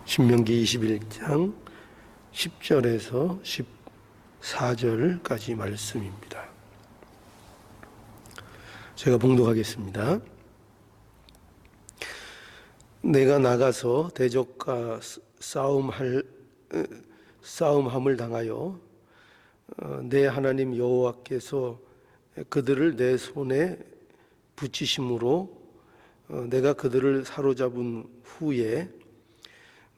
신명기 21장 10절에서 14절까지 말씀입니다. 제가 봉독하겠습니다. 내가 나가서 대적과 싸움함을 당하여 내 하나님 여호와께서 그들을 내 손에 붙이심으로 내가 그들을 사로잡은 후에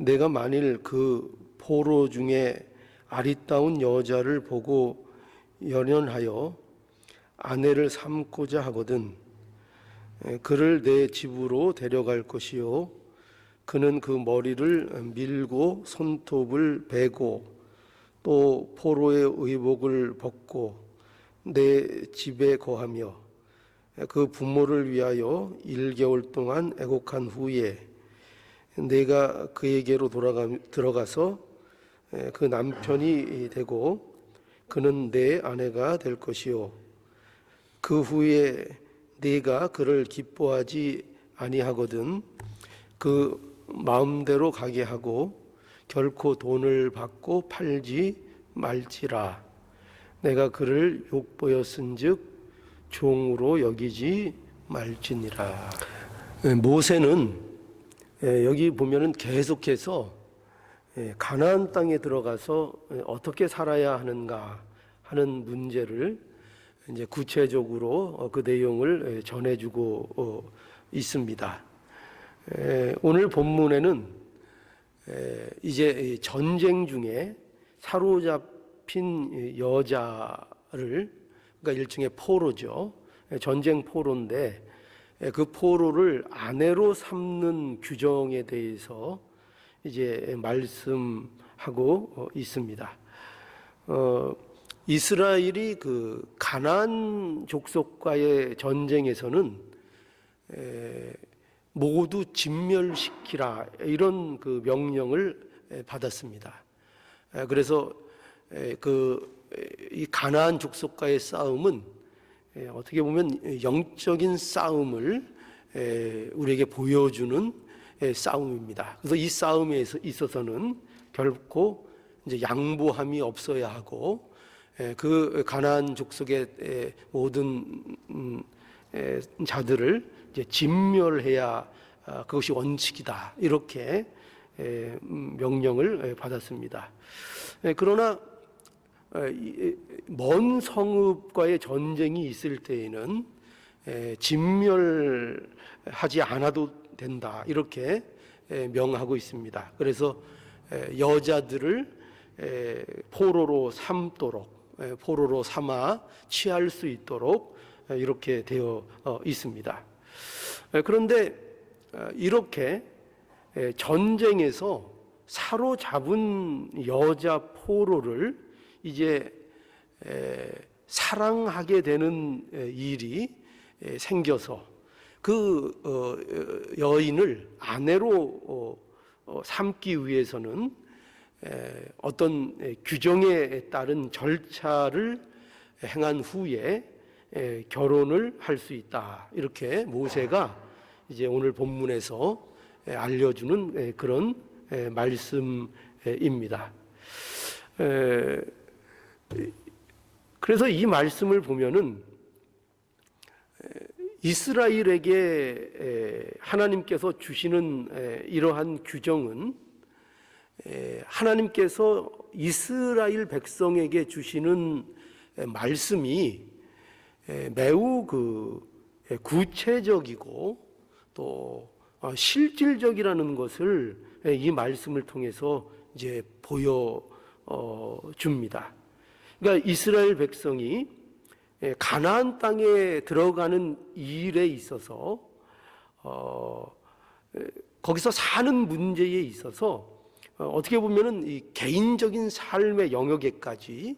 내가 만일 그 포로 중에 아리따운 여자를 보고 연연하여 아내를 삼고자 하거든 그를 내 집으로 데려갈 것이요 그는 그 머리를 밀고 손톱을 베고 또 포로의 의복을 벗고 내 집에 거하며 그 부모를 위하여 1개월 동안 애곡한 후에 내가 그에게로 들어가서 그 남편이 되고 그는 내 아내가 될 것이요 그 후에 네가 그를 기뻐하지 아니하거든 그 마음대로 가게 하고 결코 돈을 받고 팔지 말지라. 내가 그를 욕보였은즉 종으로 여기지 말지니라. 모세는 여기 보면은 계속해서 가나안 땅에 들어가서 어떻게 살아야 하는가 하는 문제를 이제 구체적으로 그 내용을 전해주고 있습니다. 오늘 본문에는 이제 전쟁 중에 사로잡힌 여자를, 그러니까 일종의 포로죠. 전쟁 포로인데 그 포로를 아내로 삼는 규정에 대해서 이제 말씀하고 있습니다. 이스라엘이 그 가나안 족속과의 전쟁에서는 모두 진멸시키라 이런 그 명령을 받았습니다. 그래서 이 가나안 족속과의 싸움은 어떻게 보면 영적인 싸움을 우리에게 보여주는 싸움입니다. 그래서 이 싸움에 있어서는 결코 이제 양보함이 없어야 하고 그 가나안 족속의 모든 자들을 이제 진멸해야 그것이 원칙이다 이렇게 명령을 받았습니다. 그러나 먼 성읍과의 전쟁이 있을 때에는 진멸하지 않아도 된다 이렇게 명하고 있습니다. 그래서 여자들을 포로로 삼아 취할 수 있도록 이렇게 되어 있습니다. 그런데 이렇게 전쟁에서 사로잡은 여자 포로를 이제 사랑하게 되는 일이 생겨서 그 여인을 아내로 삼기 위해서는 어떤 규정에 따른 절차를 행한 후에 결혼을 할 수 있다 이렇게 모세가 이제 오늘 본문에서 알려주는 그런 말씀입니다. 그래서 이 말씀을 보면은 이스라엘에게 하나님께서 주시는 이러한 규정은 하나님께서 이스라엘 백성에게 주시는 말씀이 매우 구체적이고 또 실질적이라는 것을 이 말씀을 통해서 이제 보여줍니다. 그러니까 이스라엘 백성이 가나안 땅에 들어가는 일에 있어서 거기서 사는 문제에 있어서 어떻게 보면은 이 개인적인 삶의 영역에까지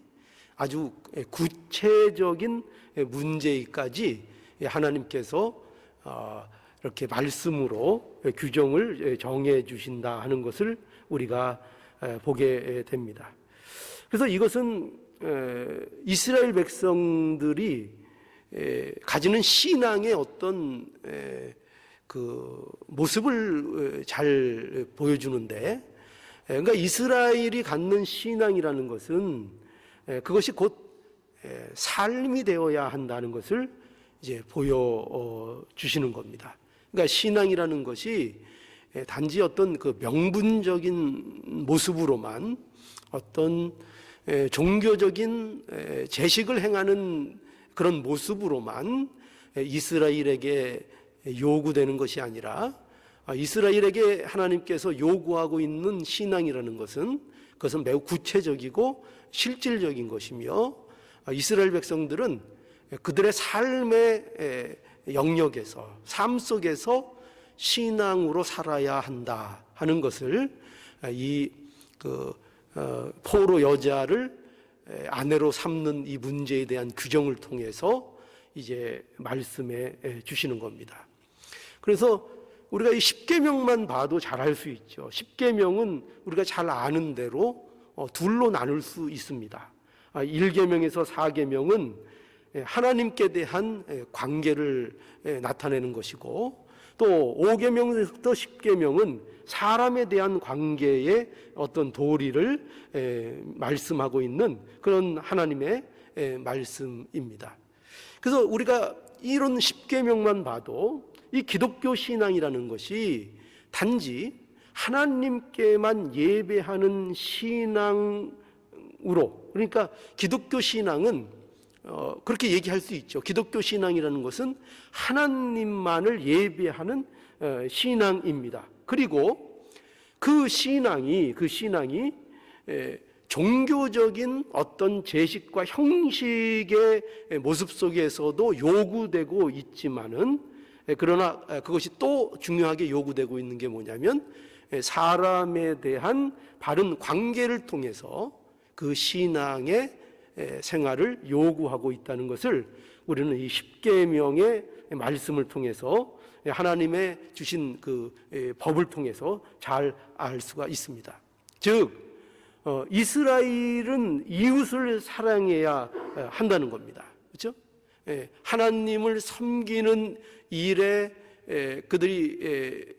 아주 구체적인 문제까지 하나님께서 이렇게 말씀으로 규정을 정해 주신다 하는 것을 우리가 보게 됩니다. 그래서 이것은 이스라엘 백성들이 가지는 신앙의 어떤 그 모습을 잘 보여주는데 그러니까 이스라엘이 갖는 신앙이라는 것은 그것이 곧 삶이 되어야 한다는 것을 이제 보여 주시는 겁니다. 그러니까 신앙이라는 것이 단지 어떤 그 명분적인 모습으로만 어떤 종교적인 제식을 행하는 그런 모습으로만 이스라엘에게 요구되는 것이 아니라, 이스라엘에게 하나님께서 요구하고 있는 신앙이라는 것은 그것은 매우 구체적이고 실질적인 것이며, 이스라엘 백성들은 그들의 삶의 영역에서, 삶 속에서 신앙으로 살아야 한다 하는 것을 이 포로 여자를 아내로 삼는 이 문제에 대한 규정을 통해서 이제 말씀해 주시는 겁니다. 그래서 우리가 이 십계명만 봐도 잘 알 수 있죠. 십계명은 우리가 잘 아는 대로 둘로 나눌 수 있습니다. 1계명에서 4계명은 하나님께 대한 관계를 나타내는 것이고, 또 5계명에서 10계명은 사람에 대한 관계의 어떤 도리를 말씀하고 있는 그런 하나님의 말씀입니다. 그래서 우리가 이런 10계명만 봐도 이 기독교 신앙이라는 것이 단지 하나님께만 예배하는 신앙으로, 그러니까 기독교 신앙은 그렇게 얘기할 수 있죠. 기독교 신앙이라는 것은 하나님만을 예배하는 신앙입니다. 그리고 그 신앙이 종교적인 어떤 제식과 형식의 모습 속에서도 요구되고 있지만은, 그러나 그것이 또 중요하게 요구되고 있는 게 뭐냐면 사람에 대한 바른 관계를 통해서 그 신앙의 생활을 요구하고 있다는 것을 우리는 이 십계명의 말씀을 통해서, 하나님의 주신 그 법을 통해서 잘 알 수가 있습니다. 즉 이스라엘은 이웃을 사랑해야 한다는 겁니다. 그렇죠? 하나님을 섬기는 일에 그들이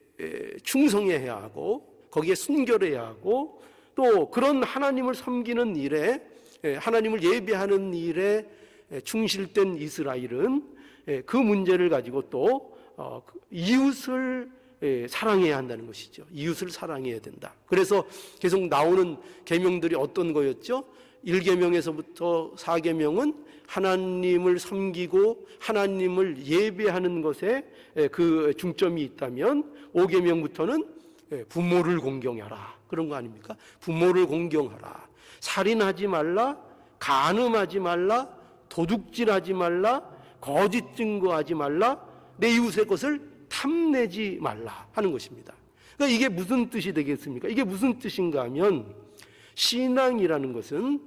충성해야 하고 거기에 순결해야 하고, 또 그런 하나님을 섬기는 일에, 하나님을 예배하는 일에 충실된 이스라엘은 그 문제를 가지고 또 이웃을 사랑해야 한다는 것이죠. 이웃을 사랑해야 된다. 그래서 계속 나오는 계명들이 어떤 거였죠? 1계명에서부터 4계명은 하나님을 섬기고 하나님을 예배하는 것에 그 중점이 있다면, 5계명부터는 부모를 공경하라, 그런 거 아닙니까? 부모를 공경하라, 살인하지 말라, 간음하지 말라, 도둑질하지 말라, 거짓 증거하지 말라, 내 이웃의 것을 탐내지 말라 하는 것입니다. 그러니까 이게 무슨 뜻이 되겠습니까? 이게 무슨 뜻인가 하면, 신앙이라는 것은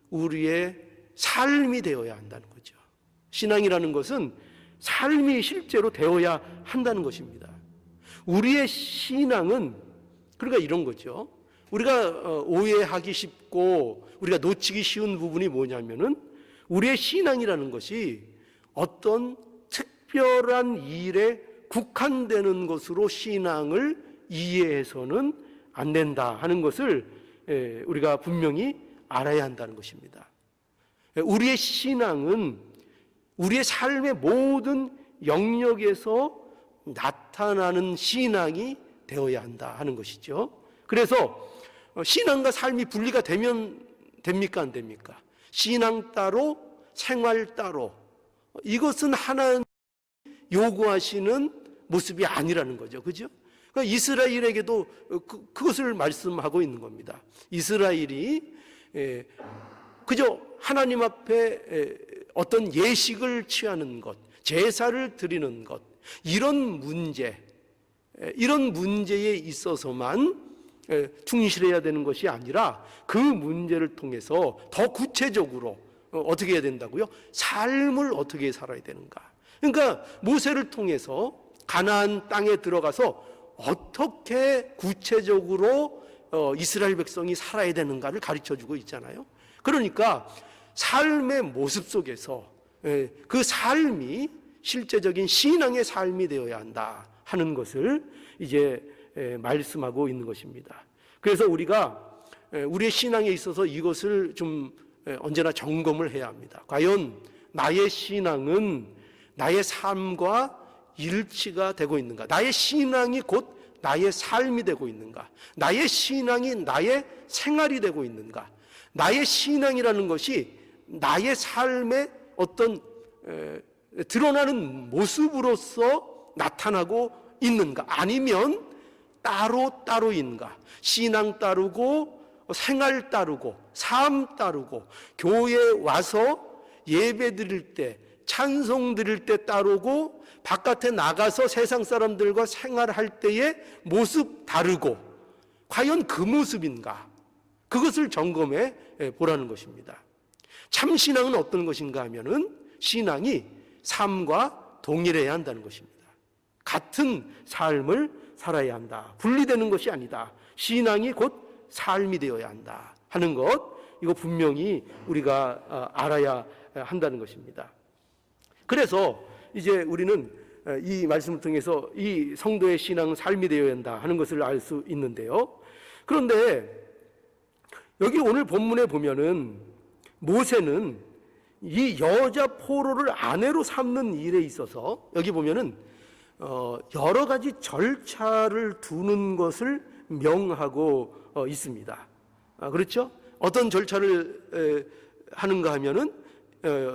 우리의 삶이 되어야 한다는 거죠. 신앙이라는 것은 삶이 실제로 되어야 한다는 것입니다. 우리의 신앙은, 그러니까 이런 거죠. 우리가 오해하기 쉽고 우리가 놓치기 쉬운 부분이 뭐냐면은, 우리의 신앙이라는 것이 어떤 특별한 일에 국한되는 것으로 신앙을 이해해서는 안 된다 하는 것을 우리가 분명히 알아야 한다는 것입니다. 우리의 신앙은 우리의 삶의 모든 영역에서 나타나는 신앙이 되어야 한다 하는 것이죠. 그래서 신앙과 삶이 분리가 되면 됩니까, 안 됩니까? 신앙 따로 생활 따로, 이것은 하나님 요구하시는 모습이 아니라는 거죠. 그죠? 그러니까 이스라엘에게도 그것을 말씀하고 있는 겁니다. 이스라엘이 그저 하나님 앞에 어떤 예식을 취하는 것, 제사를 드리는 것, 이런 문제에 있어서만 충실해야 되는 것이 아니라, 그 문제를 통해서 더 구체적으로 어떻게 해야 된다고요? 삶을 어떻게 살아야 되는가? 그러니까 모세를 통해서 가나안 땅에 들어가서 어떻게 구체적으로 이스라엘 백성이 살아야 되는가를 가르쳐주고 있잖아요. 그러니까 삶의 모습 속에서 그 삶이 실제적인 신앙의 삶이 되어야 한다 하는 것을 이제 말씀하고 있는 것입니다. 그래서 우리가 우리의 신앙에 있어서 이것을 좀 언제나 점검을 해야 합니다. 과연 나의 신앙은 나의 삶과 일치가 되고 있는가? 나의 신앙이 곧 나의 삶이 되고 있는가? 나의 신앙이 나의 생활이 되고 있는가? 나의 신앙이라는 것이 나의 삶의 어떤 드러나는 모습으로서 나타나고 있는가? 아니면 따로인가? 신앙 따르고 생활 따르고 삶 따르고 교회에 와서 예배 드릴 때 찬송 드릴 때 따르고 바깥에 나가서 세상 사람들과 생활할 때의 모습 다르고 과연 그 모습인가? 그것을 점검해 보라는 것입니다. 참 신앙은 어떤 것인가 하면은 신앙이 삶과 동일해야 한다는 것입니다. 같은 삶을 살아야 한다. 분리되는 것이 아니다. 신앙이 곧 삶이 되어야 한다 하는 것, 이거 분명히 우리가 알아야 한다는 것입니다. 그래서 이제 우리는 이 말씀을 통해서 이 성도의 신앙은 삶이 되어야 한다 하는 것을 알 수 있는데요. 그런데 여기 오늘 본문에 보면은 모세는 이 여자 포로를 아내로 삼는 일에 있어서 여기 보면은 여러 가지 절차를 두는 것을 명하고 있습니다. 그렇죠? 어떤 절차를 하는가 하면은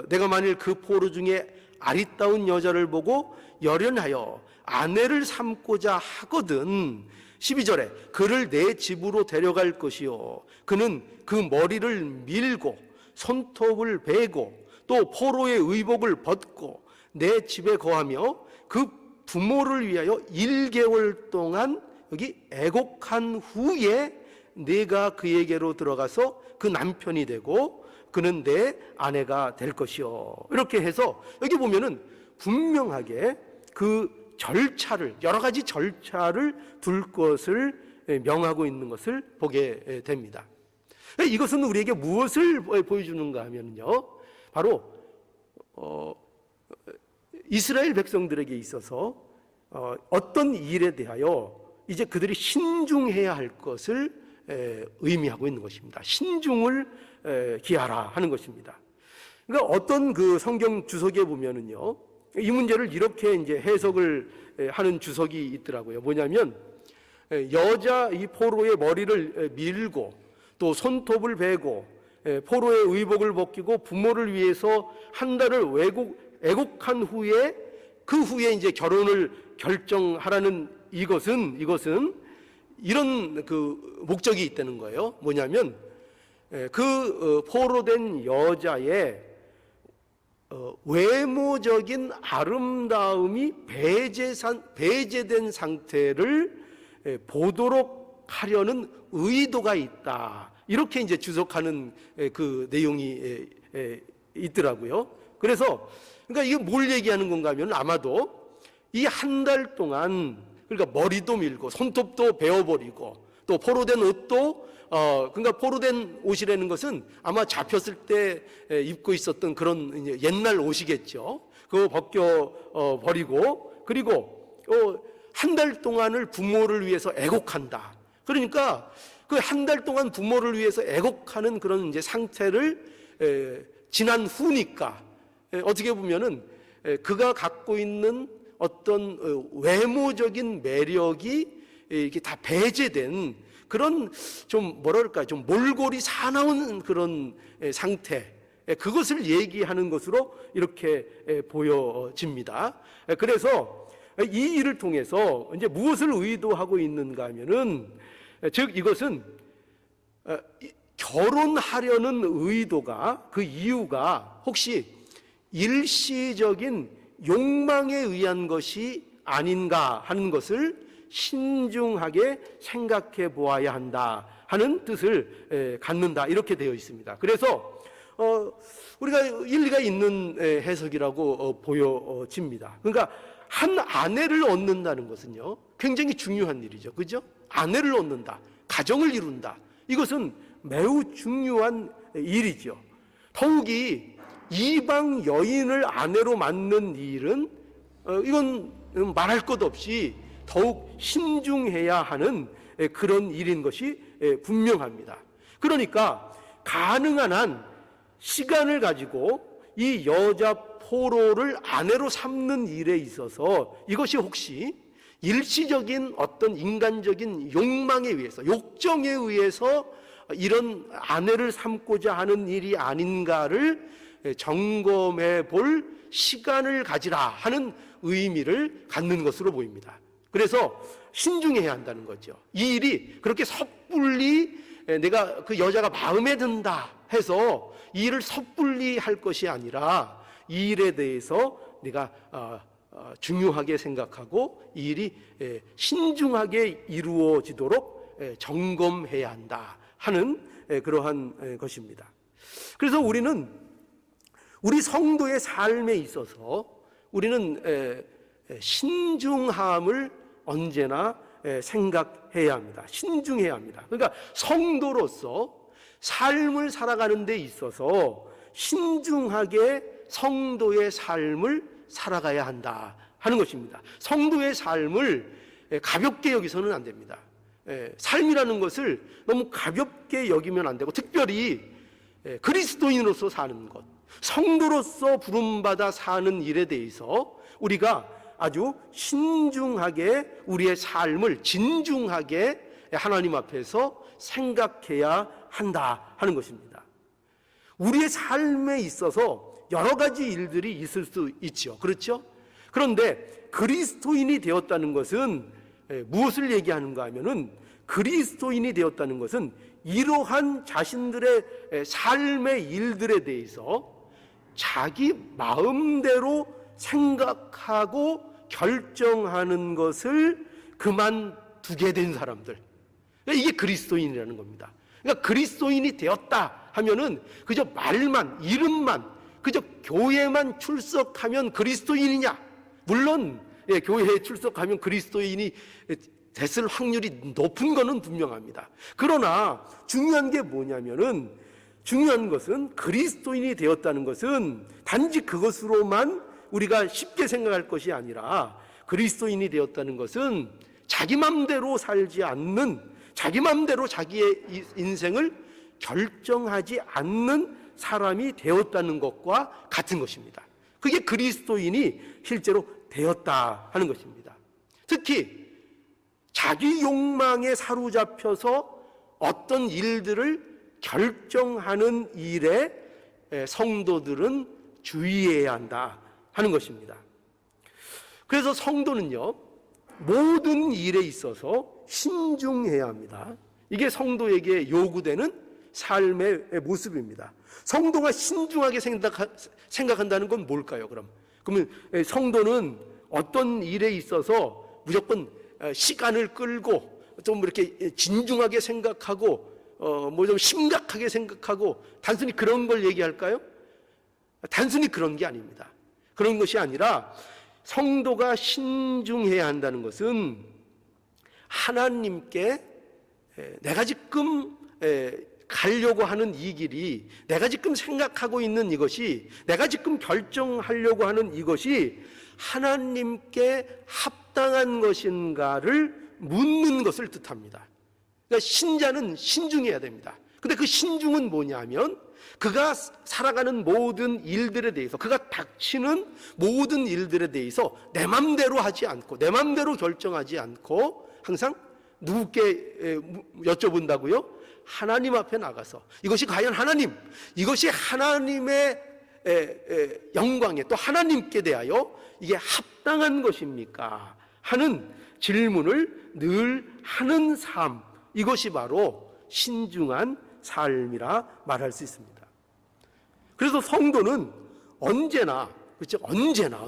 내가 만일 그 포로 중에 아리따운 여자를 보고 열연하여 아내를 삼고자 하거든 12절에 그를 내 집으로 데려갈 것이요 그는 그 머리를 밀고 손톱을 베고 또 포로의 의복을 벗고 내 집에 거하며 그 부모를 위하여 1개월 동안 여기 애곡한 후에 내가 그에게로 들어가서 그 남편이 되고 그는 내 아내가 될 것이요. 이렇게 해서 여기 보면은 분명하게 그 절차를 여러 가지 절차를 둘 것을 명하고 있는 것을 보게 됩니다. 이것은 우리에게 무엇을 보여주는가 하면요, 바로 이스라엘 백성들에게 있어서 어떤 일에 대하여 이제 그들이 신중해야 할 것을 의미하고 있는 것입니다. 신중을 기하라 하는 것입니다. 그러니까 어떤 그 성경 주석에 보면은요, 이 문제를 이렇게 이제 해석을 하는 주석이 있더라고요. 뭐냐면 여자 이 포로의 머리를 밀고 또 손톱을 베고 포로의 의복을 벗기고 부모를 위해서 한 달을 애곡한 후에 그 후에 이제 결혼을 결정하라는 이것은 이런 그 목적이 있다는 거예요. 뭐냐면 그 포로된 여자의 외모적인 아름다움이 배제된 상태를 보도록 하려는 의도가 있다. 이렇게 이제 주석하는 그 내용이 있더라고요. 그래서 그러니까 이게 뭘 얘기하는 건가 하면 아마도 이 한 달 동안 그러니까 머리도 밀고 손톱도 베어버리고 또 포로된 옷도 그러니까 포로된 옷이라는 것은 아마 잡혔을 때 입고 있었던 그런 이제 옛날 옷이겠죠. 그거 벗겨 버리고 그리고 한 달 동안을 부모를 위해서 애곡한다. 그러니까 그 한 달 동안 부모를 위해서 애곡하는 그런 이제 상태를 지난 후니까 어떻게 보면은 그가 갖고 있는 어떤 외모적인 매력이 이렇게 다 배제된 그런 좀 뭐랄까 좀 몰골이 사나운 그런 상태, 그것을 얘기하는 것으로 이렇게 보여집니다. 그래서 이 일을 통해서 이제 무엇을 의도하고 있는가 하면은 즉 이것은 결혼하려는 의도가 그 이유가 혹시 일시적인 욕망에 의한 것이 아닌가 하는 것을 신중하게 생각해 보아야 한다 하는 뜻을 갖는다 이렇게 되어 있습니다. 그래서 우리가 일리가 있는 해석이라고 보여집니다. 그러니까 한 아내를 얻는다는 것은요 굉장히 중요한 일이죠. 그죠? 아내를 얻는다, 가정을 이룬다, 이것은 매우 중요한 일이죠. 더욱이 이방 여인을 아내로 맞는 일은 이건 말할 것 없이 더욱 신중해야 하는 그런 일인 것이 분명합니다. 그러니까 가능한 한 시간을 가지고 이 여자 포로를 아내로 삼는 일에 있어서 이것이 혹시 일시적인 어떤 인간적인 욕망에 의해서, 욕정에 의해서 이런 아내를 삼고자 하는 일이 아닌가를 점검해 볼 시간을 가지라 하는 의미를 갖는 것으로 보입니다. 그래서 신중해야 한다는 거죠. 이 일이 그렇게 섣불리 내가 그 여자가 마음에 든다 해서 이 일을 섣불리 할 것이 아니라 이 일에 대해서 내가 중요하게 생각하고 이 일이 신중하게 이루어지도록 점검해야 한다 하는 그러한 것입니다. 그래서 우리는 우리 성도의 삶에 있어서 우리는 신중함을 언제나 생각해야 합니다. 신중해야 합니다. 그러니까 성도로서 삶을 살아가는 데 있어서 신중하게 성도의 삶을 살아가야 한다 하는 것입니다. 성도의 삶을 가볍게 여기서는 안 됩니다. 삶이라는 것을 너무 가볍게 여기면 안 되고, 특별히 그리스도인으로서 사는 것, 성도로서 부름받아 사는 일에 대해서 우리가 아주 신중하게 우리의 삶을 진중하게 하나님 앞에서 생각해야 한다 하는 것입니다. 우리의 삶에 있어서 여러 가지 일들이 있을 수 있죠. 그렇죠? 그런데 그리스도인이 되었다는 것은 무엇을 얘기하는가 하면은, 그리스도인이 되었다는 것은 이러한 자신들의 삶의 일들에 대해서 자기 마음대로 생각하고 결정하는 것을 그만두게 된 사람들, 이게 그리스도인이라는 겁니다. 그러니까 그리스도인이 되었다 하면은 그저 말만, 이름만, 그저 교회만 출석하면 그리스도인이냐? 물론 교회에 출석하면 그리스도인이 됐을 확률이 높은 것은 분명합니다. 그러나 중요한 게 뭐냐면은, 중요한 것은 그리스도인이 되었다는 것은 단지 그것으로만 우리가 쉽게 생각할 것이 아니라, 그리스도인이 되었다는 것은 자기 맘대로 살지 않는, 자기 맘대로 자기의 인생을 결정하지 않는 사람이 되었다는 것과 같은 것입니다. 그게 그리스도인이 실제로 되었다 하는 것입니다. 특히 자기 욕망에 사로잡혀서 어떤 일들을 결정하는 일에 성도들은 주의해야 한다 하는 것입니다. 그래서 성도는요, 모든 일에 있어서 신중해야 합니다. 이게 성도에게 요구되는 삶의 모습입니다. 성도가 신중하게 생각한다는 건 뭘까요? 그러면 성도는 어떤 일에 있어서 무조건 시간을 끌고 좀 이렇게 진중하게 생각하고 뭐 좀 심각하게 생각하고 단순히 그런 걸 얘기할까요? 단순히 그런 게 아닙니다. 그런 것이 아니라 성도가 신중해야 한다는 것은 하나님께 내가 지금 가려고 하는 이 길이, 내가 지금 생각하고 있는 이것이, 내가 지금 결정하려고 하는 이것이 하나님께 합당한 것인가를 묻는 것을 뜻합니다. 그러니까 신자는 신중해야 됩니다. 근데 그 신중은 뭐냐면, 그가 살아가는 모든 일들에 대해서, 그가 닥치는 모든 일들에 대해서 내 맘대로 하지 않고, 내 맘대로 결정하지 않고, 항상 누구께 여쭤본다고요? 하나님 앞에 나가서 이것이 과연 하나님, 이것이 하나님의 영광에, 또 하나님께 대하여 이게 합당한 것입니까? 하는 질문을 늘 하는 삶, 이것이 바로 신중한 삶이라 말할 수 있습니다. 그래서 성도는 언제나, 그렇죠? 언제나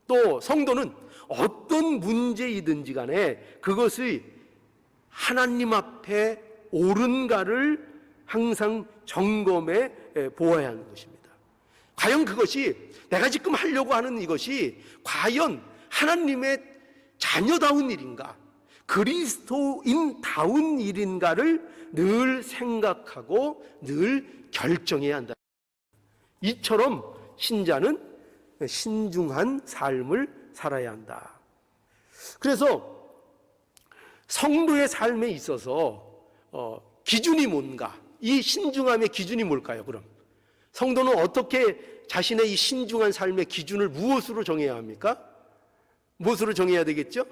또 성도는 어떤 문제이든지 간에 그것이 하나님 앞에 옳은가를 항상 점검해 보아야 하는 것입니다. 과연 그것이, 내가 지금 하려고 하는 이것이 과연 하나님의 자녀다운 일인가, 그리스도인다운 일인가를 늘 생각하고 늘 결정해야 한다. 이처럼 신자는 신중한 삶을 살아야 한다. 그래서 성도의 삶에 있어서 기준이 뭔가? 이 신중함의 기준이 뭘까요? 그럼 성도는 어떻게 자신의 이 신중한 삶의 기준을 무엇으로 정해야 합니까? 무엇으로 정해야 되겠죠?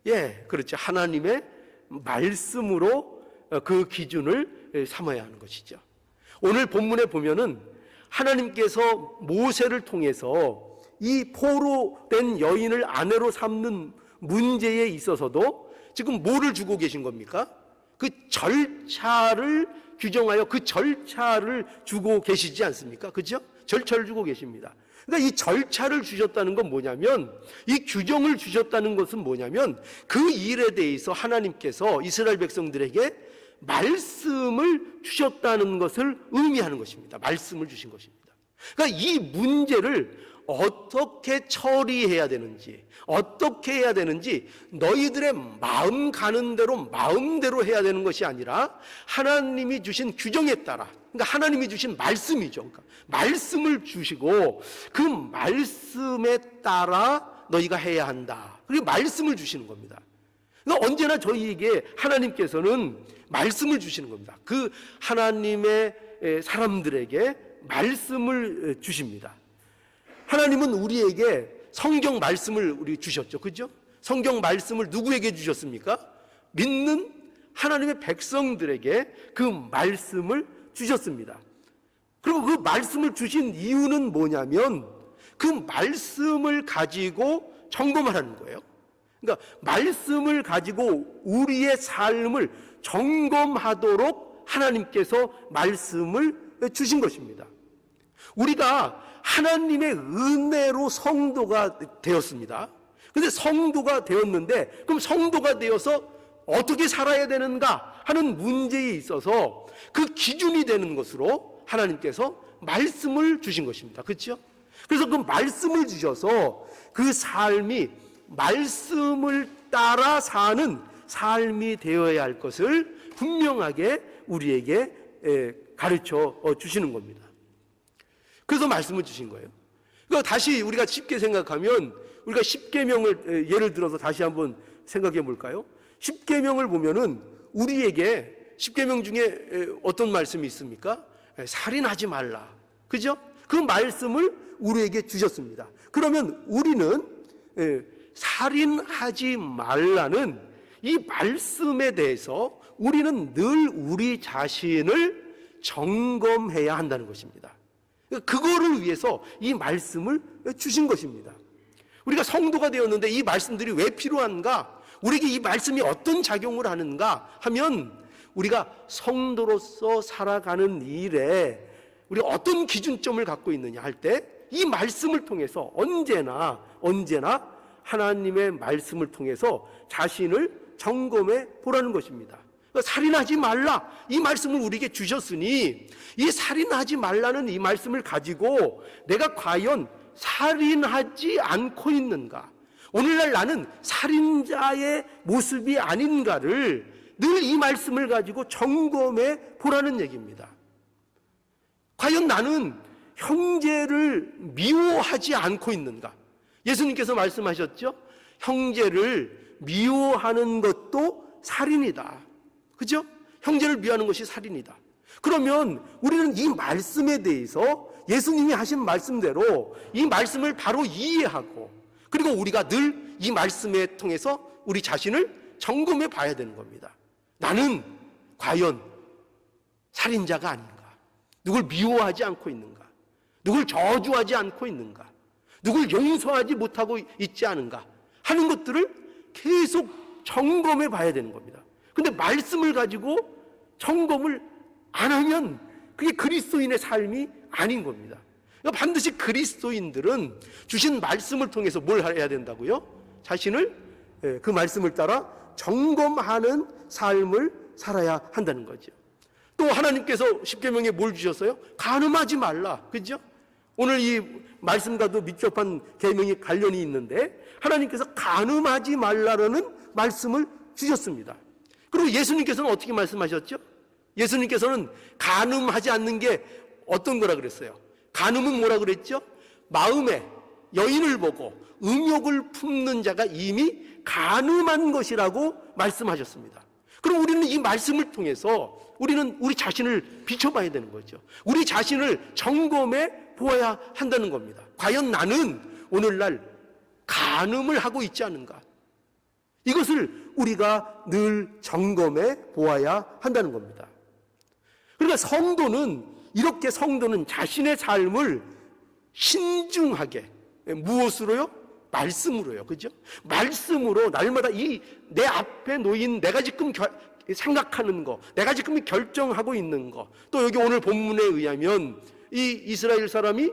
예, 그렇죠. 하나님의 말씀으로 그 기준을 삼아야 하는 것이죠. 오늘 본문에 보면은 하나님께서 모세를 통해서 이 포로된 여인을 아내로 삼는 문제에 있어서도 지금 뭐를 주고 계신 겁니까? 그 절차를 규정하여 그 절차를 주고 계시지 않습니까? 그죠? 절차를 주고 계십니다. 그러니까 이 절차를 주셨다는 건 뭐냐면, 이 규정을 주셨다는 것은 뭐냐면, 그 일에 대해서 하나님께서 이스라엘 백성들에게 말씀을 주셨다는 것을 의미하는 것입니다. 말씀을 주신 것입니다. 그러니까 이 문제를 어떻게 처리해야 되는지, 어떻게 해야 되는지 너희들의 마음 가는 대로 마음대로 해야 되는 것이 아니라 하나님이 주신 규정에 따라, 그러니까 하나님이 주신 말씀이죠. 그러니까 말씀을 주시고 그 말씀에 따라 너희가 해야 한다. 그리고 말씀을 주시는 겁니다. 그러니까 언제나 저희에게 하나님께서는 말씀을 주시는 겁니다. 그 하나님의 사람들에게 말씀을 주십니다. 하나님은 우리에게 성경 말씀을 우리 주셨죠. 그죠? 성경 말씀을 누구에게 주셨습니까? 믿는 하나님의 백성들에게 그 말씀을 주셨습니다. 그리고 그 말씀을 주신 이유는 뭐냐면 그 말씀을 가지고 점검하라는 거예요. 그러니까 말씀을 가지고 우리의 삶을 점검하도록 하나님께서 말씀을 주신 것입니다. 우리가 하나님의 은혜로 성도가 되었습니다. 그런데 성도가 되었는데 그럼 성도가 되어서 어떻게 살아야 되는가 하는 문제에 있어서 그 기준이 되는 것으로 하나님께서 말씀을 주신 것입니다. 그렇죠? 그래서 그 말씀을 주셔서 그 삶이 말씀을 따라 사는 삶이 되어야 할 것을 분명하게 우리에게 가르쳐 주시는 겁니다. 그래서 말씀을 주신 거예요. 그러니까 다시 우리가 쉽게 생각하면 우리가 십계명을 예를 들어서 다시 한번 생각해 볼까요? 십계명을 보면은 우리에게 십계명 중에 어떤 말씀이 있습니까? 살인하지 말라. 그죠? 그 말씀을 우리에게 주셨습니다. 그러면 우리는 살인하지 말라는 이 말씀에 대해서 우리는 늘 우리 자신을 점검해야 한다는 것입니다. 그거를 위해서 이 말씀을 주신 것입니다. 우리가 성도가 되었는데 이 말씀들이 왜 필요한가? 우리에게 이 말씀이 어떤 작용을 하는가 하면 우리가 성도로서 살아가는 일에 우리가 어떤 기준점을 갖고 있느냐 할 때 이 말씀을 통해서 언제나 하나님의 말씀을 통해서 자신을 점검해 보라는 것입니다. 살인하지 말라 이 말씀을 우리에게 주셨으니 이 살인하지 말라는 이 말씀을 가지고 내가 과연 살인하지 않고 있는가, 오늘날 나는 살인자의 모습이 아닌가를 늘 이 말씀을 가지고 점검해 보라는 얘기입니다. 과연 나는 형제를 미워하지 않고 있는가? 예수님께서 말씀하셨죠? 형제를 미워하는 것도 살인이다. 그죠? 형제를 미워하는 것이 살인이다. 그러면 우리는 이 말씀에 대해서 예수님이 하신 말씀대로 이 말씀을 바로 이해하고 그리고 우리가 늘 이 말씀에 통해서 우리 자신을 점검해 봐야 되는 겁니다. 나는 과연 살인자가 아닌가? 누굴 미워하지 않고 있는가? 누굴 저주하지 않고 있는가? 누굴 용서하지 못하고 있지 않은가? 하는 것들을 계속 점검해 봐야 되는 겁니다. 근데 말씀을 가지고 점검을 안 하면 그게 그리스도인의 삶이 아닌 겁니다. 그러니까 반드시 그리스도인들은 주신 말씀을 통해서 뭘 해야 된다고요? 자신을 그 말씀을 따라 점검하는 삶을 살아야 한다는 거죠. 또 하나님께서 십계명에 뭘 주셨어요? 간음하지 말라. 그죠? 오늘 이 말씀과도 밀접한 계명이 관련이 있는데 하나님께서 간음하지 말라라는 말씀을 주셨습니다. 그리고 예수님께서는 어떻게 말씀하셨죠? 예수님께서는 간음하지 않는 게 어떤 거라 그랬어요? 간음은 뭐라 그랬죠? 마음에 여인을 보고 음욕을 품는 자가 이미 간음한 것이라고 말씀하셨습니다. 그럼 우리는 이 말씀을 통해서 우리는 우리 자신을 비춰봐야 되는 거죠. 우리 자신을 점검해 보아야 한다는 겁니다. 과연 나는 오늘날 간음을 하고 있지 않은가? 이것을 우리가 늘 점검해 보아야 한다는 겁니다. 그러니까 성도는 자신의 삶을 신중하게, 무엇으로요? 말씀으로요. 그죠? 말씀으로 날마다 이 내 앞에 놓인 내가 지금 생각하는 거, 내가 지금 결정하고 있는 거, 또 여기 오늘 본문에 의하면 이 이스라엘 사람이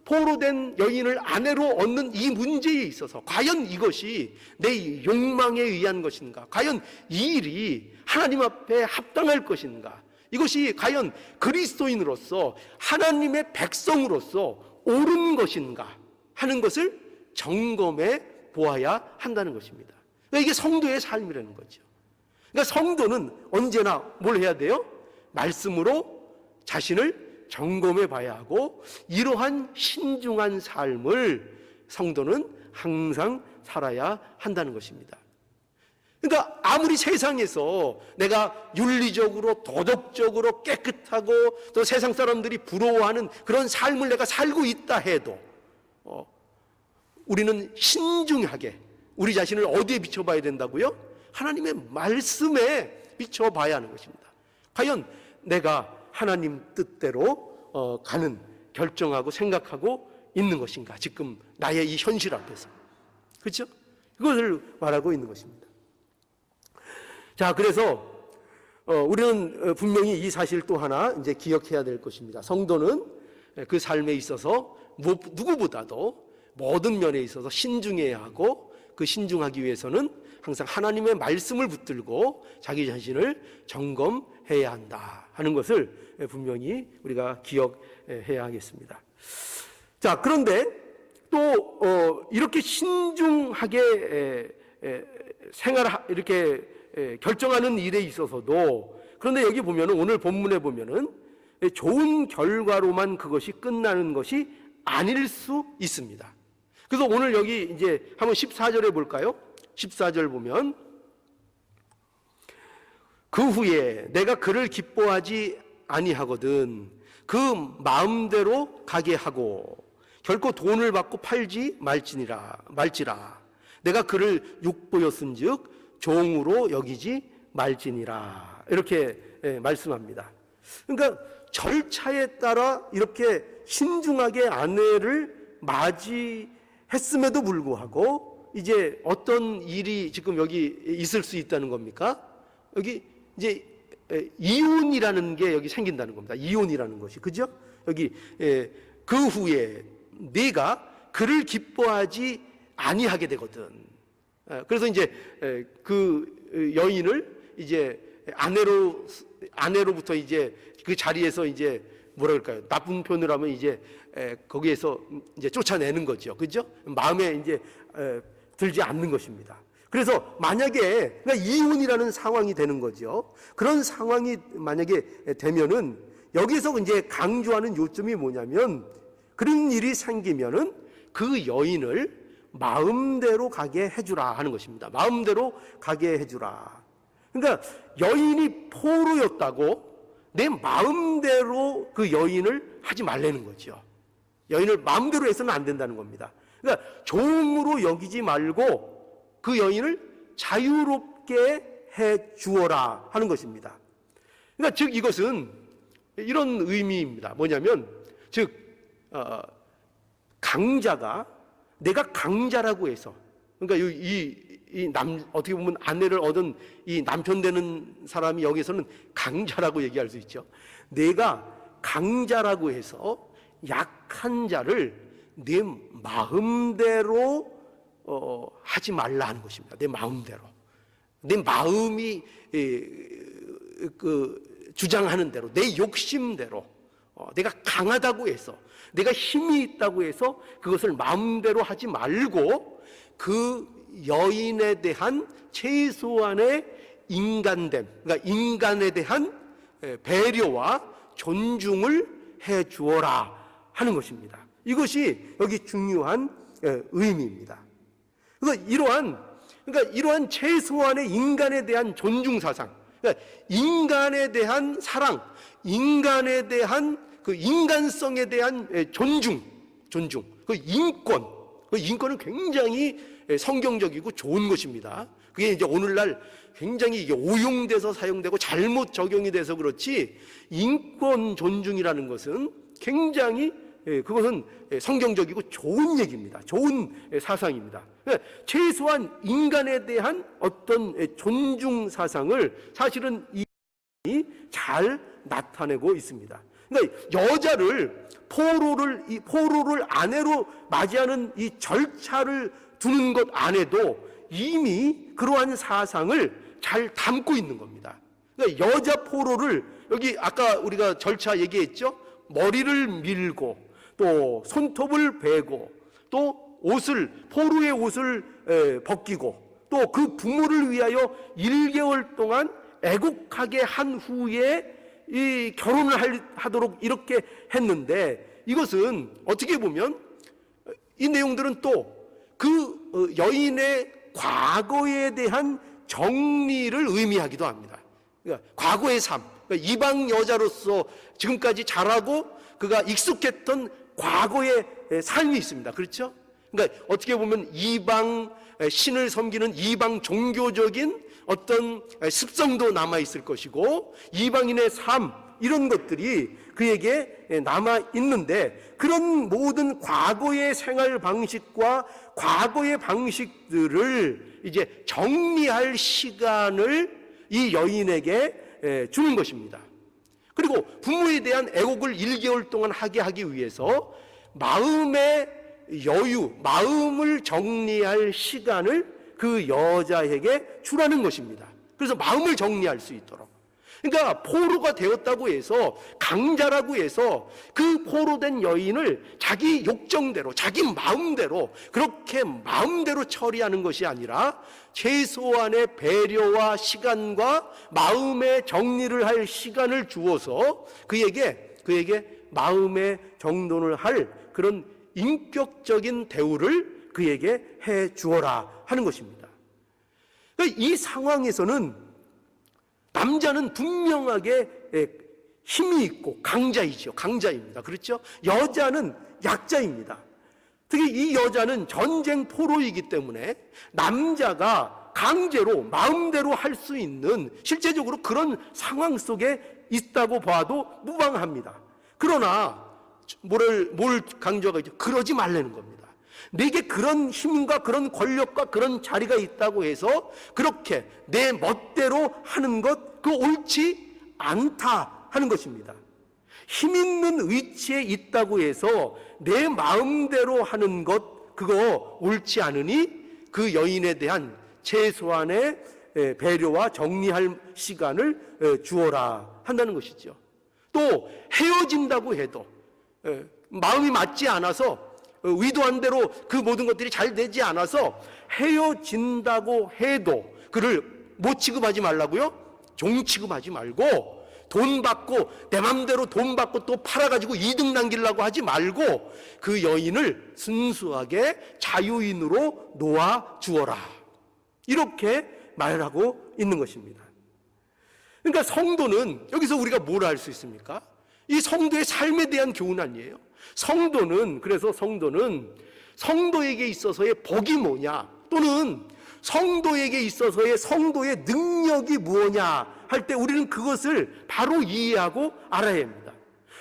포로된 여인을 아내로 얻는 이 문제에 있어서 과연 이것이 내 욕망에 의한 것인가? 과연 이 일이 하나님 앞에 합당할 것인가? 이것이 과연 그리스도인으로서 하나님의 백성으로서 옳은 것인가 하는 것을 점검해 보아야 한다는 것입니다. 그러니까 이게 성도의 삶이라는 거죠. 그러니까 성도는 언제나 뭘 해야 돼요? 말씀으로 자신을 점검해 봐야 하고, 이러한 신중한 삶을 성도는 항상 살아야 한다는 것입니다. 그러니까 아무리 세상에서 내가 윤리적으로 도덕적으로 깨끗하고 또 세상 사람들이 부러워하는 그런 삶을 내가 살고 있다 해도 우리는 신중하게 우리 자신을 어디에 비춰봐야 된다고요? 하나님의 말씀에 비춰봐야 하는 것입니다. 과연 내가 하나님 뜻대로 가는, 결정하고 생각하고 있는 것인가? 지금 나의 이 현실 앞에서. 그렇죠? 그것을 말하고 있는 것입니다. 자, 그래서 우리는 분명히 이 사실 또 하나 이제 기억해야 될 것입니다. 성도는 그 삶에 있어서 누구보다도 모든 면에 있어서 신중해야 하고, 그 신중하기 위해서는 항상 하나님의 말씀을 붙들고 자기 자신을 점검해야 한다 하는 것을 분명히 우리가 기억해야 하겠습니다. 자, 그런데 또 이렇게 신중하게 이렇게 결정하는 일에 있어서도, 그런데 여기 보면은, 오늘 본문에 보면은 좋은 결과로만 그것이 끝나는 것이 아닐 수 있습니다. 그래서 오늘 여기 이제 한번 14절에 볼까요? 14절 보면, 그 후에 내가 그를 기뻐하지 아니하거든 그 마음대로 가게 하고 결코 돈을 받고 팔지 말지라. 내가 그를 육보였은즉 종으로 여기지 말지니라. 이렇게 말씀합니다. 그러니까 절차에 따라 이렇게 신중하게 아내를 맞이했음에도 불구하고 이제 어떤 일이 지금 여기 있을 수 있다는 겁니까? 여기 이제 이혼이라는 게 여기 생긴다는 겁니다. 이혼이라는 것이, 그죠? 여기 그 후에 네가 그를 기뻐하지 아니하게 되거든. 그래서 이제 그 여인을 이제 아내로부터 이제 그 자리에서 이제 뭐라 그럴까요? 나쁜 표현으로 하면 이제 거기에서 이제 쫓아내는 거죠. 그죠? 마음에 이제 들지 않는 것입니다. 그래서 만약에 그러니까 이혼이라는 상황이 되는 거죠. 그런 상황이 만약에 되면은 여기서 이제 강조하는 요점이 뭐냐면, 그런 일이 생기면은 그 여인을 마음대로 가게 해주라 하는 것입니다. 마음대로 가게 해주라. 그러니까 여인이 포로였다고 내 마음대로 그 여인을 하지 말라는 거죠. 여인을 마음대로 해서는 안 된다는 겁니다. 그러니까 종으로 여기지 말고 그 여인을 자유롭게 해 주어라 하는 것입니다. 그러니까 즉 이것은 이런 의미입니다. 뭐냐면 즉 강자가, 내가 강자라고 해서, 그러니까 어떻게 보면 아내를 얻은 이 남편 되는 사람이 여기서는 강자라고 얘기할 수 있죠. 내가 강자라고 해서 약한 자를 내 마음대로 하지 말라 하는 것입니다. 내 마음대로, 내 마음이 주장하는 대로, 내 욕심대로, 내가 강하다고 해서, 내가 힘이 있다고 해서 그것을 마음대로 하지 말고 그 여인에 대한 최소한의 인간됨, 그러니까 인간에 대한 배려와 존중을 해 주어라 하는 것입니다. 이것이 여기 중요한 의미입니다. 그러니까 이러한 최소한의 인간에 대한 존중 사상, 그러니까 인간에 대한 사랑, 인간에 대한 그 인간성에 대한 존중, 그 인권은 굉장히 성경적이고 좋은 것입니다. 그게 이제 오늘날 굉장히 이게 오용돼서 사용되고 잘못 적용이 돼서 그렇지, 인권 존중이라는 것은 굉장히 그것은 성경적이고 좋은 얘기입니다. 좋은 사상입니다. 최소한 인간에 대한 어떤 존중 사상을 사실은 이 잘 나타내고 있습니다. 그러니까 여자를 포로를 아내로 맞이하는 이 절차를 두는 것 안에도 이미 그러한 사상을 잘 담고 있는 겁니다. 그러니까 여자 포로를 여기 아까 우리가 절차 얘기했죠. 머리를 밀고 또 손톱을 베고 또 포로의 옷을 벗기고 또 그 부모를 위하여 1개월 동안 애국하게 한 후에 이 결혼을 하도록 이렇게 했는데, 이것은 어떻게 보면 이 내용들은 또 그 여인의 과거에 대한 정리를 의미하기도 합니다. 그러니까 과거의 삶, 그러니까 이방 여자로서 지금까지 자라고 그가 익숙했던 과거의 삶이 있습니다. 그렇죠? 그러니까 어떻게 보면 이방 신을 섬기는 이방 종교적인 어떤 습성도 남아있을 것이고, 이방인의 삶, 이런 것들이 그에게 남아있는데, 그런 모든 과거의 생활 방식과 과거의 방식들을 이제 정리할 시간을 이 여인에게 주는 것입니다. 그리고 부모에 대한 애곡을 1개월 동안 하게 하기 위해서 마음의 여유, 마음을 정리할 시간을 그 여자에게 주라는 것입니다. 그래서 마음을 정리할 수 있도록. 그러니까 포로가 되었다고 해서, 강자라고 해서 그 포로된 여인을 자기 욕정대로, 자기 마음대로 그렇게 마음대로 처리하는 것이 아니라 최소한의 배려와 시간과 마음의 정리를 할 시간을 주어서 그에게 마음의 정돈을 할 그런 인격적인 대우를 그에게 해 주어라 하는 것입니다. 이 상황에서는 남자는 분명하게 힘이 있고 강자입니다. 그렇죠? 여자는 약자입니다. 특히 이 여자는 전쟁 포로이기 때문에 남자가 강제로 마음대로 할 수 있는 실제적으로 그런 상황 속에 있다고 봐도 무방합니다. 그러나 뭘 강조하죠? 그러지 말라는 겁니다. 내게 그런 힘과 그런 권력과 그런 자리가 있다고 해서 그렇게 내 멋대로 하는 것, 그거 옳지 않다 하는 것입니다. 힘 있는 위치에 있다고 해서 내 마음대로 하는 것, 그거 옳지 않으니 그 여인에 대한 최소한의 배려와 정리할 시간을 주어라 한다는 것이죠. 또 헤어진다고 해도 마음이 맞지 않아서, 의도한 대로 그 모든 것들이 잘 되지 않아서 헤어진다고 해도 그를 뭐 취급하지 말라고요? 종 취급하지 말고, 돈 받고 내 맘대로 돈 받고 또 팔아가지고 이득 남기려고 하지 말고 그 여인을 순수하게 자유인으로 놓아주어라, 이렇게 말하고 있는 것입니다. 그러니까 성도는 여기서 우리가 뭘 알 수 있습니까? 이 성도의 삶에 대한 교훈 아니에요? 그래서 성도는 성도에게 있어서의 복이 뭐냐, 또는 성도에게 있어서의 성도의 능력이 무엇냐 할 때 우리는 그것을 바로 이해하고 알아야 합니다.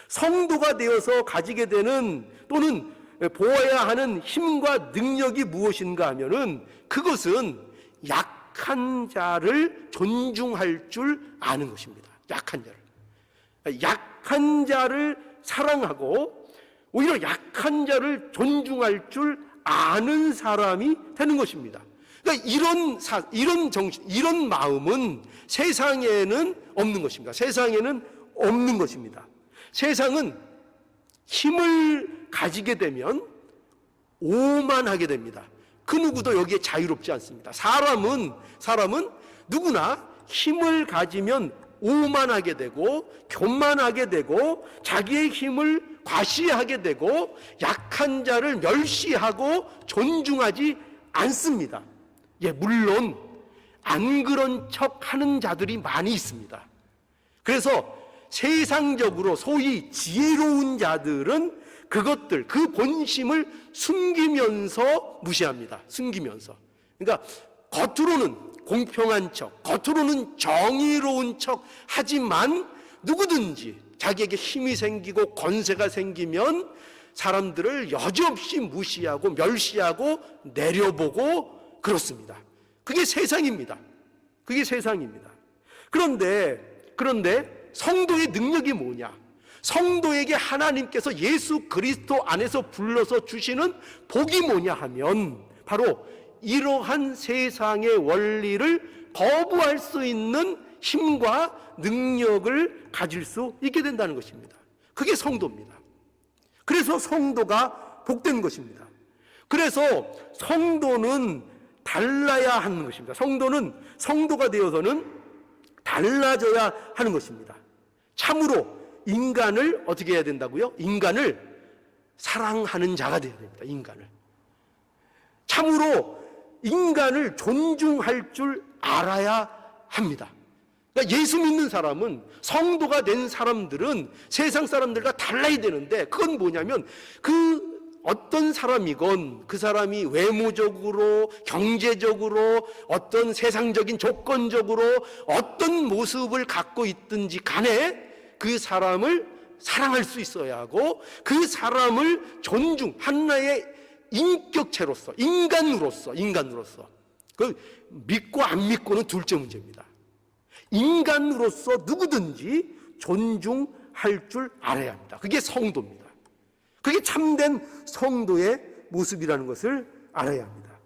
성도가 되어서 가지게 되는 또는 보아야 하는 힘과 능력이 무엇인가 하면은 그것은 약한 자를 존중할 줄 아는 것입니다. 약한 자를 사랑하고 오히려 약한 자를 존중할 줄 아는 사람이 되는 것입니다. 그러니까 이런 정신, 이런 마음은 세상에는 없는 것입니다. 세상은 힘을 가지게 되면 오만하게 됩니다. 그 누구도 여기에 자유롭지 않습니다. 사람은 누구나 힘을 가지면 오만하게 되고 교만하게 되고 자기의 힘을 과시하게 되고 약한 자를 멸시하고 존중하지 않습니다. 예, 물론 안 그런 척 하는 자들이 많이 있습니다. 그래서 세상적으로 소위 지혜로운 자들은 그것들, 그 본심을 숨기면서 무시합니다. 숨기면서. 그러니까 겉으로는 공평한 척, 겉으로는 정의로운 척 하지만 누구든지 자기에게 힘이 생기고 권세가 생기면 사람들을 여지없이 무시하고 멸시하고 내려보고 그렇습니다. 그게 세상입니다. 그게 세상입니다. 그런데 성도의 능력이 뭐냐? 성도에게 하나님께서 예수 그리스도 안에서 불러서 주시는 복이 뭐냐 하면 바로 이러한 세상의 원리를 거부할 수 있는 힘과 능력을 가질 수 있게 된다는 것입니다. 그게 성도입니다. 그래서 성도가 복된 것입니다. 그래서 성도는 달라야 하는 것입니다. 성도가 되어서는 달라져야 하는 것입니다. 참으로 인간을 어떻게 해야 된다고요? 인간을 사랑하는 자가 되어야 됩니다. 인간을. 참으로 인간을 존중할 줄 알아야 합니다. 그러니까 예수 믿는 사람은, 성도가 된 사람들은 세상 사람들과 달라야 되는데, 그건 뭐냐면 그 어떤 사람이건 그 사람이 외모적으로, 경제적으로, 어떤 세상적인 조건적으로 어떤 모습을 갖고 있든지 간에 그 사람을 사랑할 수 있어야 하고, 그 사람을 존중, 하나의 인격체로서, 인간으로서 그 믿고 안 믿고는 둘째 문제입니다. 인간으로서 누구든지 존중할 줄 알아야 합니다. 그게 성도입니다. 그게 참된 성도의 모습이라는 것을 알아야 합니다.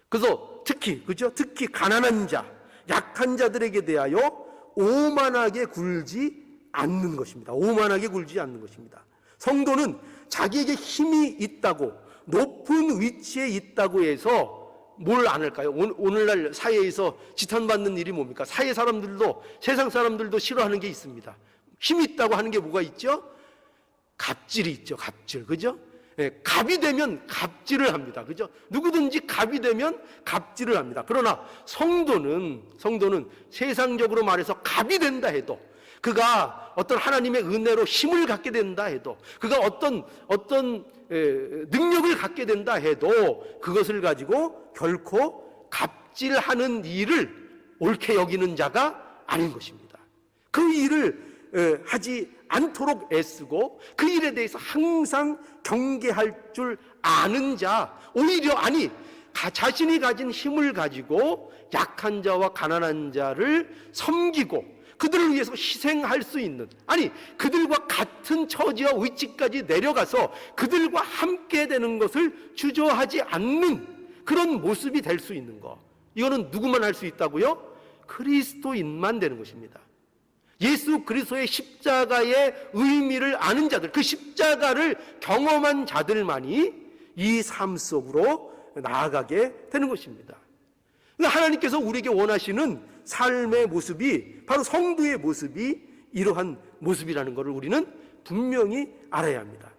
그래서 특히 가난한 자, 약한 자들에게 대하여 오만하게 굴지 않는 것입니다. 오만하게 굴지 않는 것입니다. 성도는 자기에게 힘이 있다고, 높은 위치에 있다고 해서 뭘 안 할까요? 오늘날 사회에서 지탄받는 일이 뭡니까? 사회 사람들도, 세상 사람들도 싫어하는 게 있습니다. 힘이 있다고 하는 게 뭐가 있죠? 갑질이 있죠. 갑질. 그죠? 예, 갑이 되면 갑질을 합니다. 그죠? 누구든지 갑이 되면 갑질을 합니다. 그러나 성도는 세상적으로 말해서 갑이 된다 해도, 그가 어떤 하나님의 은혜로 힘을 갖게 된다 해도, 그가 어떤 능력을 갖게 된다 해도 그것을 가지고 결코 갑질하는 일을 옳게 여기는 자가 아닌 것입니다. 그 일을 하지 않도록 애쓰고 그 일에 대해서 항상 경계할 줄 아는 자, 오히려 자신이 가진 힘을 가지고 약한 자와 가난한 자를 섬기고 그들을 위해서 희생할 수 있는, 그들과 같은 처지와 위치까지 내려가서 그들과 함께 되는 것을 주저하지 않는 그런 모습이 될 수 있는 것, 이거는 누구만 할 수 있다고요? 그리스도인만 되는 것입니다. 예수 그리스도의 십자가의 의미를 아는 자들, 그 십자가를 경험한 자들만이 이 삶 속으로 나아가게 되는 것입니다. 하나님께서 우리에게 원하시는 삶의 모습이 바로 성도의 모습이 이러한 모습이라는 것을 우리는 분명히 알아야 합니다.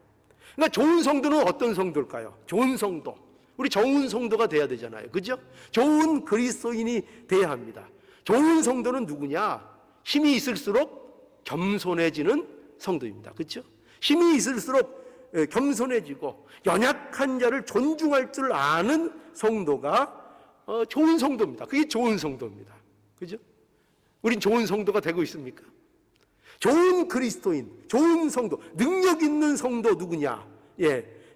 그러니까 좋은 성도는 어떤 성도일까요? 좋은 성도, 우리 좋은 성도가 돼야 되잖아요. 그죠? 좋은 그리스도인이 돼야 합니다. 좋은 성도는 누구냐? 힘이 있을수록 겸손해지는 성도입니다. 그렇죠? 힘이 있을수록 겸손해지고 연약한 자를 존중할 줄 아는 성도가 좋은 성도입니다. 그게 좋은 성도입니다. 그죠? 우린 좋은 성도가 되고 있습니까? 좋은 그리스도인, 좋은 성도, 능력 있는 성도 누구냐?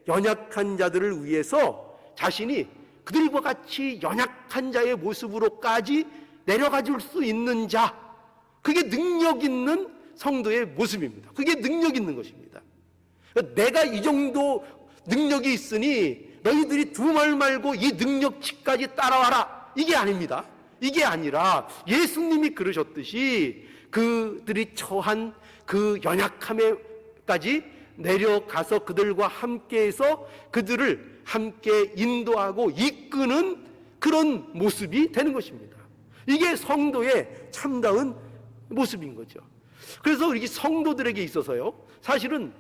연약한 자들을 위해서 자신이 그들과 같이 연약한 자의 모습으로까지 내려가 줄 수 있는 자, 그게 능력 있는 성도의 모습입니다. 그게 능력 있는 것입니다. 내가 이 정도 능력이 있으니 너희들이 두 말 말고 이 능력치까지 따라와라, 이게 아닙니다. 이게 아니라 예수님이 그러셨듯이 그들이 처한 그 연약함에까지 내려가서 그들과 함께해서 그들을 함께 인도하고 이끄는 그런 모습이 되는 것입니다. 이게 성도의 참다운 모습인 거죠. 그래서 우리 성도들에게 있어서요, 사실은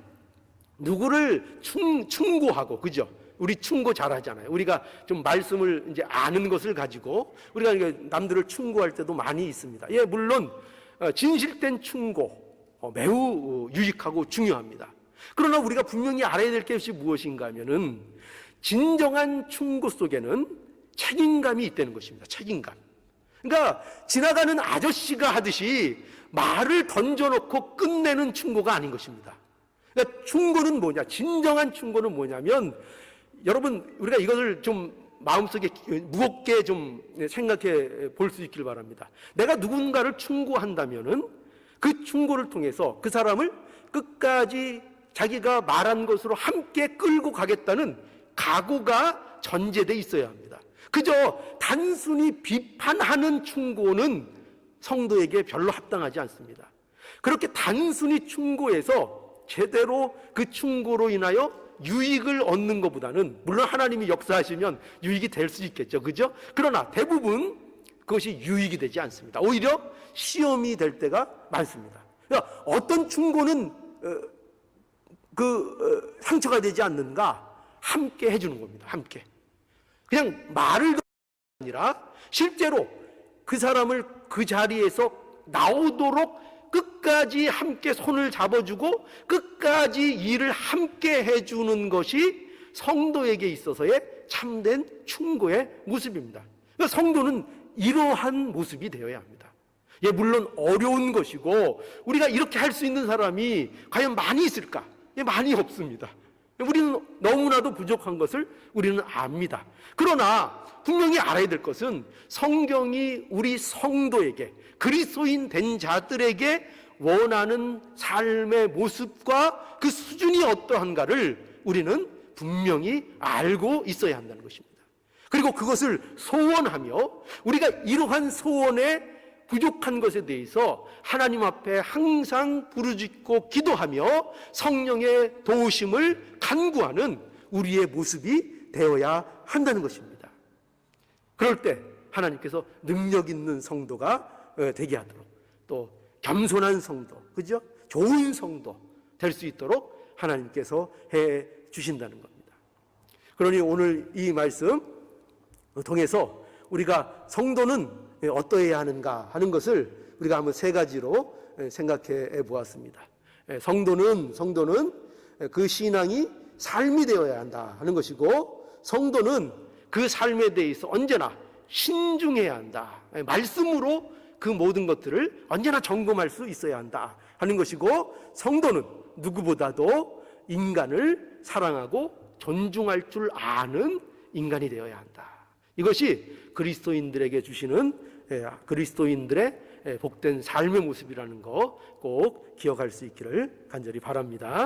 누구를 충고하고, 그죠? 우리 충고 잘하잖아요. 우리가 좀 말씀을 이제 아는 것을 가지고 우리가 남들을 충고할 때도 많이 있습니다. 예, 물론 진실된 충고 매우 유익하고 중요합니다. 그러나 우리가 분명히 알아야 될 것이 무엇인가 하면은 진정한 충고 속에는 책임감이 있다는 것입니다. 책임감. 그러니까 지나가는 아저씨가 하듯이 말을 던져놓고 끝내는 충고가 아닌 것입니다. 그러니까 충고는 뭐냐? 진정한 충고는 뭐냐면, 여러분 우리가 이것을 좀 마음속에 무겁게 좀 생각해 볼 수 있길 바랍니다. 내가 누군가를 충고한다면은 그 충고를 통해서 그 사람을 끝까지 자기가 말한 것으로 함께 끌고 가겠다는 각오가 전제되어 있어야 합니다. 그저 단순히 비판하는 충고는 성도에게 별로 합당하지 않습니다. 그렇게 단순히 충고해서 제대로 그 충고로 인하여 유익을 얻는 것보다는, 물론 하나님이 역사하시면 유익이 될 수 있겠죠, 그죠? 그러나 대부분 그것이 유익이 되지 않습니다. 오히려 시험이 될 때가 많습니다. 그러니까 어떤 충고는 상처가 되지 않는가? 함께 해주는 겁니다. 함께. 그냥 말을 아니라 실제로 그 사람을 그 자리에서 나오도록 끝까지 함께 손을 잡아주고 끝까지 일을 함께 해주는 것이 성도에게 있어서의 참된 충고의 모습입니다. 그러니까 성도는 이러한 모습이 되어야 합니다. 예, 물론 어려운 것이고 우리가 이렇게 할 수 있는 사람이 과연 많이 있을까? 예, 많이 없습니다. 우리는 너무나도 부족한 것을 우리는 압니다. 그러나 분명히 알아야 될 것은 성경이 우리 성도에게, 그리스도인 된 자들에게 원하는 삶의 모습과 그 수준이 어떠한가를 우리는 분명히 알고 있어야 한다는 것입니다. 그리고 그것을 소원하며 우리가 이러한 소원에 부족한 것에 대해서 하나님 앞에 항상 부르짖고 기도하며 성령의 도우심을 간구하는 우리의 모습이 되어야 한다는 것입니다. 그럴 때 하나님께서 능력 있는 성도가 되게 하도록, 또 겸손한 성도, 그죠? 좋은 성도 될 수 있도록 하나님께서 해 주신다는 겁니다. 그러니 오늘 이 말씀 통해서 우리가 성도는 어떠해야 하는가 하는 것을 우리가 한번 세 가지로 생각해 보았습니다. 성도는 그 신앙이 삶이 되어야 한다 하는 것이고, 성도는 그 삶에 대해서 언제나 신중해야 한다. 말씀으로 그 모든 것들을 언제나 점검할 수 있어야 한다 하는 것이고, 성도는 누구보다도 인간을 사랑하고 존중할 줄 아는 인간이 되어야 한다. 이것이 그리스도인들에게 주시는 그리스도인들의 복된 삶의 모습이라는 거 꼭 기억할 수 있기를 간절히 바랍니다.